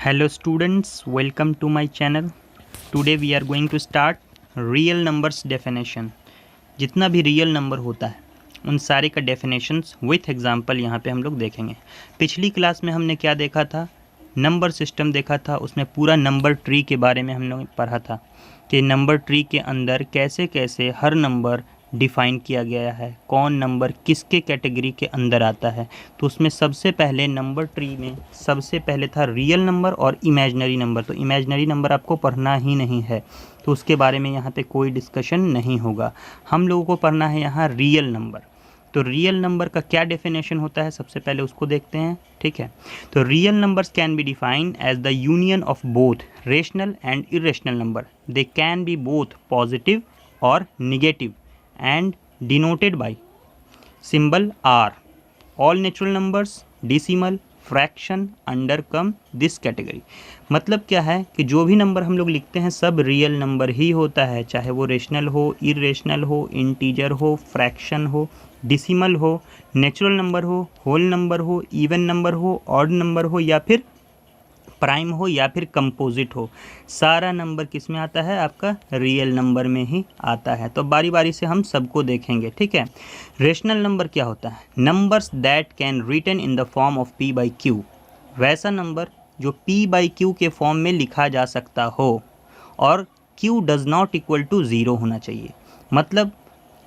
Hello students, welcome to my channel. Today we are going to start real numbers definition. जितना भी real number होता है उन सारे का डेफिनेशंस विथ एग्जांपल यहाँ पे हम लोग देखेंगे। पिछली क्लास में हमने क्या देखा था, नंबर सिस्टम देखा था। उसमें पूरा नंबर ट्री के बारे में हम लोग पढ़ा था कि नंबर ट्री के अंदर कैसे कैसे हर नंबर डिफ़ाइन किया गया है, कौन नंबर किसके कैटेगरी के अंदर आता है। तो उसमें सबसे पहले नंबर ट्री में सबसे पहले था रियल नंबर और इमेजिनरी नंबर। तो इमेजिनरी नंबर आपको पढ़ना ही नहीं है, तो उसके बारे में यहाँ पे कोई डिस्कशन नहीं होगा। हम लोगों को पढ़ना है यहाँ रियल नंबर। तो रियल नंबर का क्या डेफिनेशन होता है, सबसे पहले उसको देखते हैं। ठीक है, तो real numbers can be defined as the union of both rational and irrational number. They can be both positive और negative and denoted by symbol R. All natural numbers, decimal, fraction under come this category. मतलब क्या है कि जो भी number हम लोग लिखते हैं सब रियल नंबर ही होता है, चाहे वो रेशनल हो, इरेशनल हो, इंटीजर हो, फ्रैक्शन हो, डिसिमल हो, नेचुरल नंबर हो, होल नंबर हो, इवन नंबर हो, ऑड नंबर हो, या फिर प्राइम हो, या फिर कंपोजिट हो। सारा नंबर किस में आता है, आपका रियल नंबर में ही आता है। तो बारी बारी से हम सबको देखेंगे। ठीक है, रेशनल नंबर क्या होता है, numbers that can written in the form of p by q। वैसा नंबर जो p बाई q के फॉर्म में लिखा जा सकता हो और q does not equal to 0 होना चाहिए। मतलब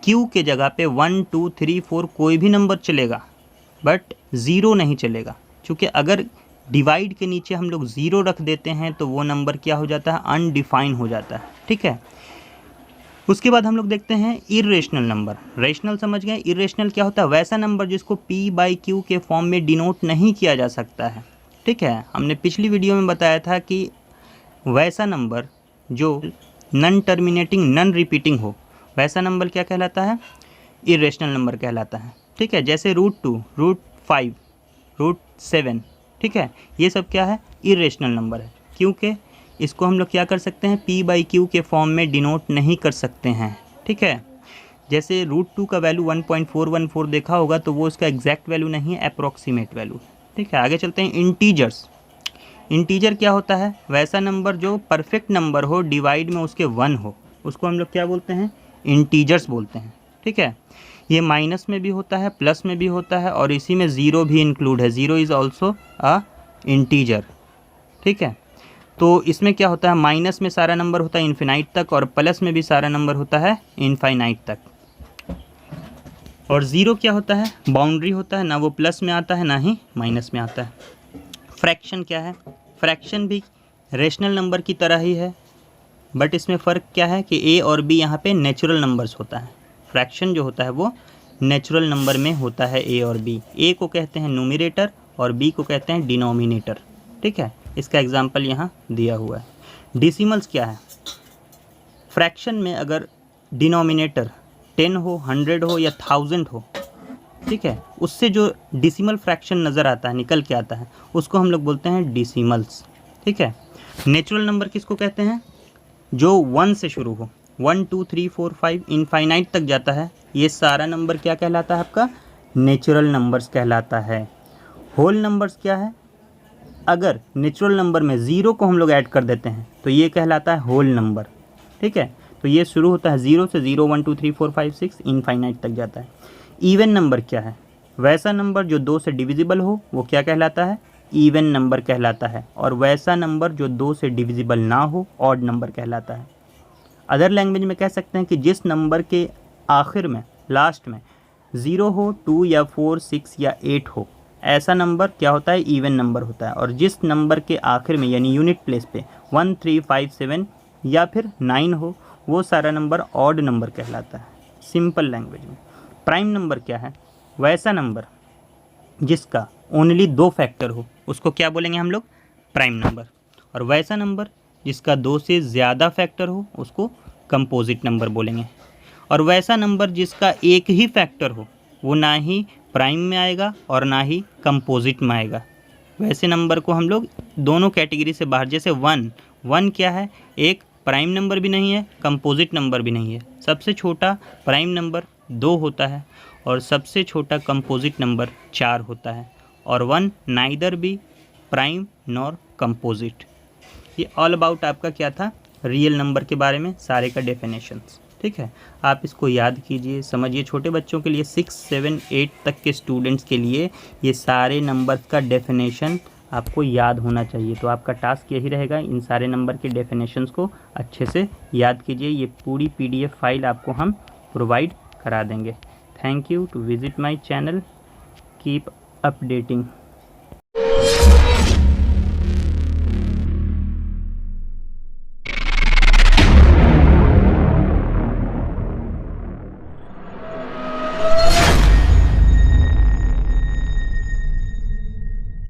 q के जगह पे 1 2 3 4 कोई भी नंबर चलेगा बट 0 नहीं चलेगा, क्योंकि अगर डिवाइड के नीचे हम लोग 0 रख देते हैं तो वो नंबर क्या हो जाता है, अनडिफाइन हो जाता है। ठीक है, उसके बाद हम लोग देखते हैं इरेशनल नंबर। रेशनल समझ गए, इरेशनल क्या होता है, वैसा नंबर जिसको p बाई q के फॉर्म में डिनोट नहीं किया जा सकता है। ठीक है, हमने पिछली वीडियो में बताया था कि वैसा नंबर जो नन टर्मिनेटिंग नन रिपीटिंग हो वैसा नंबर क्या कहलाता है, इरेशनल नंबर कहलाता है। ठीक है, जैसे √2, √5, √7। ठीक है, ये सब क्या है, इरेशनल नंबर है, क्योंकि इसको हम लोग क्या कर सकते हैं, p बाई q के फॉर्म में डिनोट नहीं कर सकते हैं। ठीक है, जैसे √2 का वैल्यू 1.414 देखा होगा तो वो इसका एग्जैक्ट वैल्यू नहीं है, अप्रॉक्सीमेट वैल्यू। ठीक है, आगे चलते हैं। इंटीजर्स, इंटीजर क्या होता है, वैसा नंबर जो परफेक्ट नंबर हो, डिवाइड में उसके 1 हो, उसको हम लोग क्या बोलते हैं, इंटीजर्स बोलते हैं। ठीक है, ये माइनस में भी होता है, प्लस में भी होता है, और इसी में 0 भी इंक्लूड है। 0 इज़ ऑल्सो अ इंटीजर। ठीक है, तो इसमें क्या होता है, माइनस में सारा नंबर होता है इन्फिनाइट तक, और प्लस में भी सारा नंबर होता है इनफाइनाइट तक। और 0 क्या होता है, बाउंड्री होता है, ना वो प्लस में आता है ना ही माइनस में आता है। फ्रैक्शन क्या है, फ्रैक्शन भी रेशनल नंबर की तरह ही है, बट इसमें फ़र्क क्या है कि a और b यहाँ पे नेचुरल नंबर्स होता है। फ्रैक्शन जो होता है वो नेचुरल नंबर में होता है a और b। a को कहते हैं न्यूमरेटर और b को कहते हैं डिनोमिनेटर। ठीक है, इसका एग्जांपल यहाँ दिया हुआ है। डिसिमल्स क्या है, फ्रैक्शन में अगर डिनोमिनेटर 10 हो, 100 हो या 1000 हो, ठीक है, उससे जो डिसिमल फ्रैक्शन नज़र आता है, निकल के आता है, उसको हम लोग बोलते हैं डिसिमल्स। ठीक है, नेचुरल नंबर किसको कहते हैं, जो 1 से शुरू हो, 1 2 3 4 5 इनफाइनाइट तक जाता है, ये सारा नंबर क्या कहलाता है, आपका नेचुरल नंबर्स कहलाता है। होल नंबर्स क्या है, अगर नेचुरल नंबर में 0 को हम लोग ऐड कर देते हैं तो ये कहलाता है होल नंबर। ठीक है, तो ये शुरू होता है 0 से, 0 1 2 3 4 5 6 इनफाइनाइट तक जाता है। इवन नंबर क्या है, वैसा नंबर जो 2 से डिविजिबल हो वो क्या कहलाता है, इवन नंबर कहलाता है, और वैसा नंबर जो 2 से डिविजिबल ना हो ऑड नंबर कहलाता है। अदर लैंग्वेज में कह सकते हैं कि जिस नंबर के आखिर में, लास्ट में 0 हो, 2 या 4 6 या 8 हो, ऐसा नंबर क्या होता है, इवन नंबर होता है। और जिस नंबर के आखिर में यानी यूनिट प्लेस पे 1 3 5 7 या फिर 9 हो, वो सारा नंबर ऑड नंबर कहलाता है, सिंपल लैंग्वेज में। प्राइम नंबर क्या है, वैसा नंबर जिसका ओनली 2 फैक्टर हो उसको क्या बोलेंगे हम लोग, प्राइम नंबर। और वैसा नंबर जिसका 2 से ज़्यादा फैक्टर हो उसको कंपोजिट नंबर बोलेंगे। और वैसा नंबर जिसका एक ही फैक्टर हो वो ना ही प्राइम में आएगा और ना ही कंपोजिट में आएगा। वैसे नंबर को हम लोग दोनों कैटेगरी से बाहर, जैसे 1 क्या है, एक प्राइम नंबर भी नहीं है, कंपोजिट नंबर भी नहीं है। सबसे छोटा प्राइम नंबर 2 होता है और सबसे छोटा कंपोजिट नंबर 4 होता है। और 1 neither be prime nor composite. ये ऑल अबाउट आपका क्या था, रियल नंबर के बारे में सारे का डेफिनेशंस। ठीक है, आप इसको याद कीजिए, समझिए। छोटे बच्चों के लिए 6, 7, 8 तक के स्टूडेंट्स के लिए ये सारे नंबर्स का डेफिनेशन आपको याद होना चाहिए। तो आपका टास्क यही रहेगा, इन सारे नंबर के डेफिनेशंस को अच्छे से याद कीजिए। ये पूरी PDF फाइल आपको हम प्रोवाइड करा देंगे। Thank you to visit my channel, keep updating.